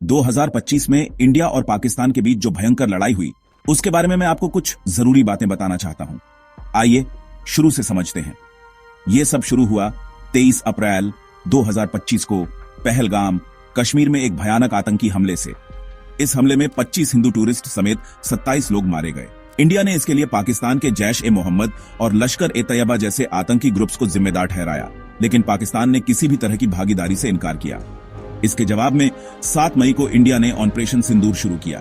2025 में इंडिया और पाकिस्तान के बीच जो भयंकर लड़ाई हुई उसके बारे में मैं आपको कुछ जरूरी बातें बताना चाहता हूं। आइए शुरू से समझते हैं। यह सब शुरू हुआ 23 अप्रैल 2025 को पहलगाम, कश्मीर में एक भयानक आतंकी हमले से। इस हमले में 25 हिंदू टूरिस्ट समेत 27 लोग मारे गए। इंडिया ने इसके लिए पाकिस्तान के जैश-ए-मोहम्मद और लश्कर-ए-तैयबा जैसे आतंकी ग्रुप्स को जिम्मेदार ठहराया, लेकिन पाकिस्तान ने किसी भी तरह की भागीदारी से इनकार किया। इसके जवाब में 7 मई को इंडिया ने ऑपरेशन सिंदूर शुरू किया।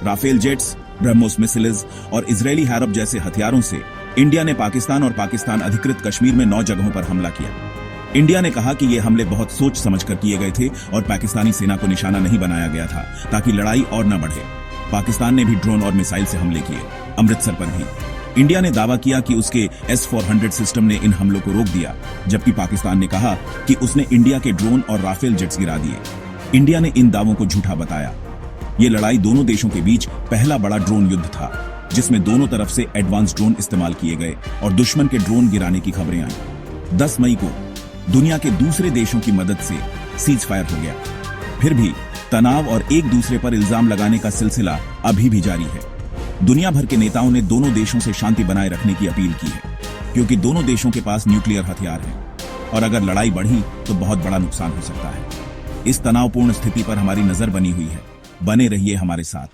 राफेल जेट्स, ब्रह्मोस मिसाइल्स और इजरायली हैरब जैसे हथियारों से इंडिया ने पाकिस्तान और पाकिस्तान अधिकृत कश्मीर में 9 जगहों पर हमला किया। इंडिया ने कहा कि ये हमले बहुत सोच समझकर किए गए थे और पाकिस्तानी सेना को निशाना नहीं बनाया गया था ताकि लड़ाई और न बढ़े। पाकिस्तान ने भी ड्रोन और मिसाइल से हमले किए, अमृतसर पर भी। इंडिया ने दावा किया कि उसके S-400 सिस्टम ने इन हमलों को रोक दिया, जबकि पाकिस्तान ने कहा कि उसने इंडिया के ड्रोन और राफेल जेट्स गिरा दिए। इंडिया ने इन दावों को झूठा बताया। ये लड़ाई दोनों देशों के बीच पहला बड़ा ड्रोन युद्ध था, जिसमें दोनों तरफ से एडवांस ड्रोन इस्तेमाल किए गए और दुश्मन के ड्रोन गिराने की खबरें आई। 10 मई को दुनिया के दूसरे देशों की मदद से सीज फायर हो गया। फिर भी तनाव और एक दूसरे पर इल्जाम लगाने का सिलसिला अभी भी जारी है। दुनिया भर के नेताओं ने दोनों देशों से शांति बनाए रखने की अपील की है, क्योंकि दोनों देशों के पास न्यूक्लियर हथियार हैं और अगर लड़ाई बढ़ी तो बहुत बड़ा नुकसान हो सकता है। इस तनावपूर्ण स्थिति पर हमारी नजर बनी हुई है। बने रहिए हमारे साथ।